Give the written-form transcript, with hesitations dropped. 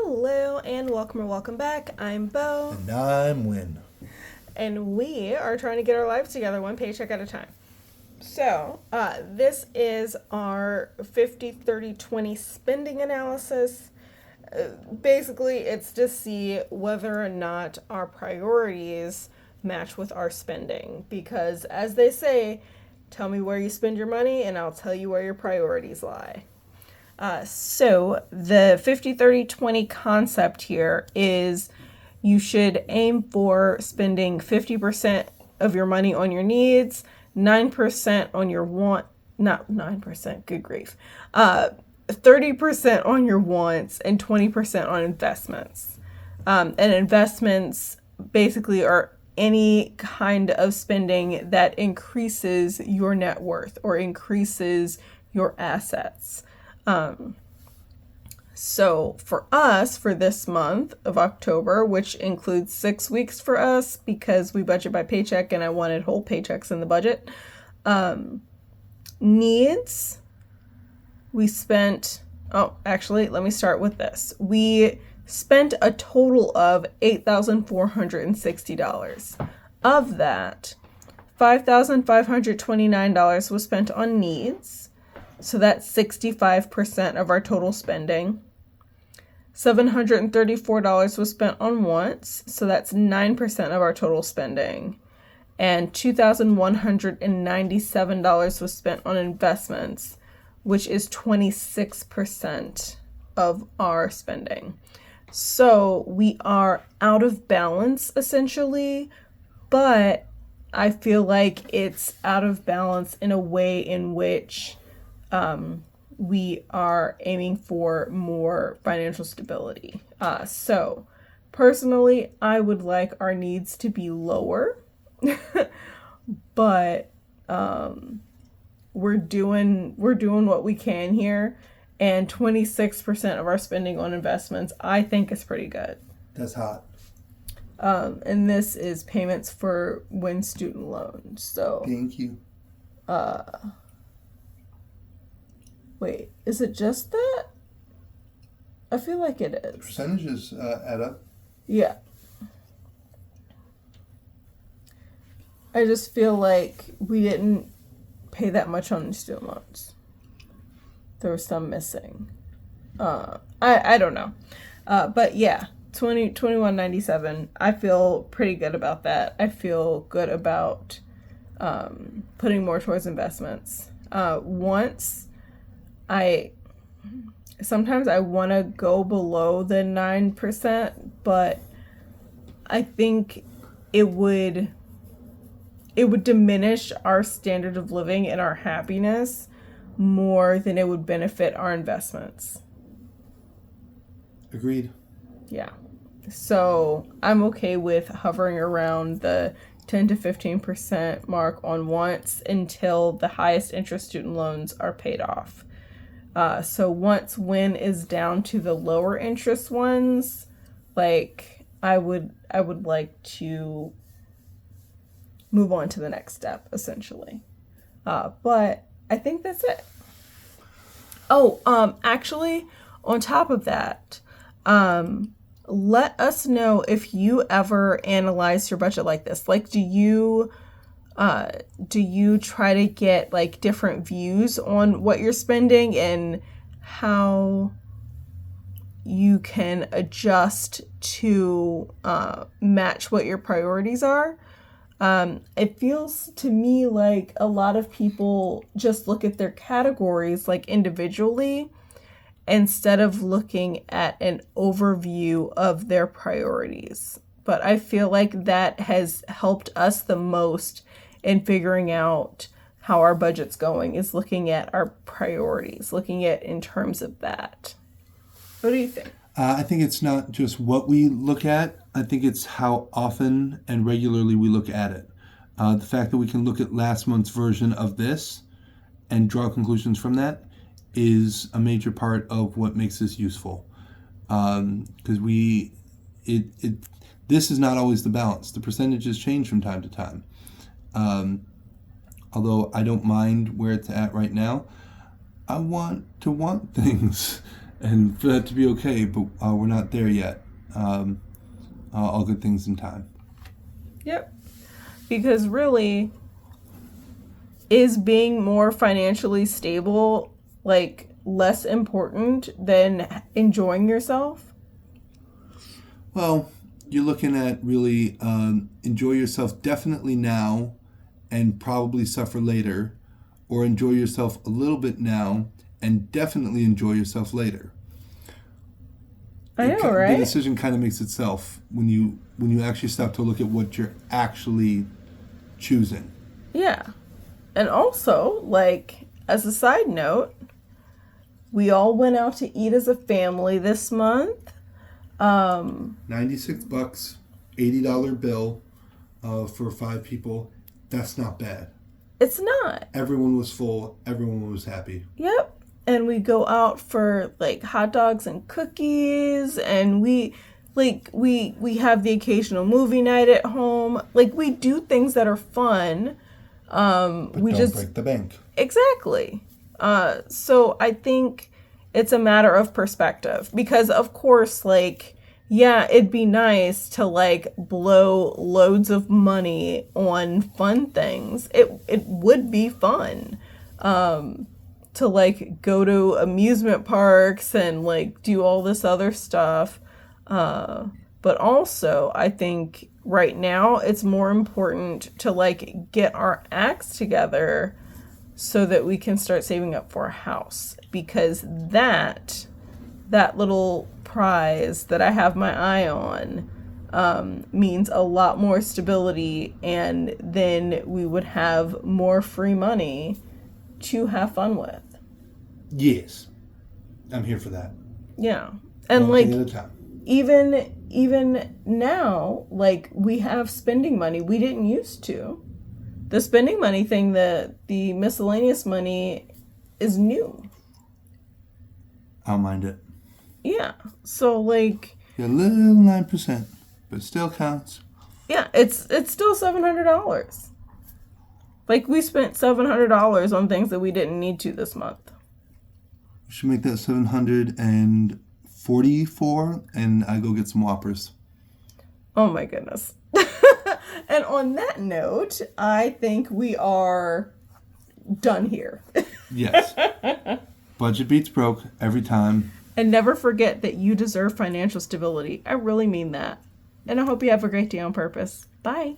Hello and welcome or welcome back. I'm Bo. And I'm Win. And we are trying to get our lives together one paycheck at a time. So, this is our 50, 30, 20 spending analysis. Basically, it's to see whether or not our priorities match with our spending. Because, as they say, tell me where you spend your money and I'll tell you where your priorities lie. So the 50, 30, 20 concept here is you should aim for spending 50% of your money on your needs, 9% on your not 9%, good grief, 30% on your wants, and 20% on investments. And investments basically are any kind of spending that increases your net worth or increases your assets. So for us, for this month of October, which includes 6 weeks for us because we budget by paycheck and I wanted whole paychecks in the budget, needs, we spent, actually, let me start with this. We spent a total of $8,460. Of that, $5,529 was spent on needs. So that's 65% of our total spending. $734 was spent on wants. So that's 9% of our total spending. And $2,197 was spent on investments, which is 26% of our spending. So we are out of balance essentially, but I feel like it's out of balance in a way in which we are aiming for more financial stability. So personally, I would like our needs to be lower, but we're doing what we can here, and 26% of our spending on investments, I think, is pretty good. That's hot. And this is payments for WIN student loans. So Thank you. Wait, is it just that? I feel like it is. Percentages add up. Yeah. I just feel like we didn't pay that much on student loans. There was some missing. I don't know. But yeah, 2197. I feel pretty good about that. I feel good about putting more towards investments. Once sometimes I want to go below the 9%, but I think it would diminish our standard of living and our happiness more than it would benefit our investments. Agreed. Yeah. So I'm okay with hovering around the 10 to 15% mark on wants until the highest interest student loans are paid off. So once WIN is down to the lower interest ones, like I would like to move on to the next step, essentially. But I think that's it. Actually, on top of that, let us know if you ever analyze your budget like this. Like, do you try to get like different views on what you're spending and how you can adjust to match what your priorities are? It feels to me like a lot of people just look at their categories like individually instead of looking at an overview of their priorities. But I feel like that has helped us the most in figuring out how our budget's going, is looking at our priorities, looking at in terms of that. What do you think? I think it's not just what we look at. I think it's how often and regularly we look at it. The fact that we can look at last month's version of this and draw conclusions from that is a major part of what makes this useful. Because this is not always the balance. The percentages change from time to time. Although I don't mind where it's at right now, I want to want things. and for that to be okay, but we're not there yet. All good things in time. Yep. Because really, is being more financially stable like less important than enjoying yourself? Well, you're looking at really enjoy yourself definitely now and probably suffer later, or enjoy yourself a little bit now and definitely enjoy yourself later. I know, The right? decision kind of makes itself when you actually stop to look at what you're actually choosing. Yeah. And also, like, as a side note, we all went out to eat as a family this month. $96, $80 bill for 5 people. That's not bad. It's not. Everyone was full. Everyone was happy. Yep. And we go out for like hot dogs and cookies, and we have the occasional movie night at home. Like, we do things that are fun. But We don't just break the bank. Exactly. So I think it's a matter of perspective, because of course, like, yeah, it'd be nice to like blow loads of money on fun things. It would be fun to like go to amusement parks and like do all this other stuff. But also, I think right now it's more important to like get our acts together so that we can start saving up for a house, because that little prize that I have my eye on means a lot more stability, and then we would have more free money to have fun with. Yes. I'm here for that. Yeah. And One like, thing at a time. even now, like, we have spending money we didn't used to. The spending money thing, the miscellaneous money, is new. I'll mind it. Yeah. So like, Yeah, a little 9%, but it still counts. yeah, it's still $700. Like, we spent $700 on things that we didn't need to this month. We should make that 744, and I go get some Whoppers. Oh my goodness. And on that note, I think we are done here. Yes. Budget beats broke every time. And never forget that you deserve financial stability. I really mean that. And I hope you have a great day on purpose. Bye.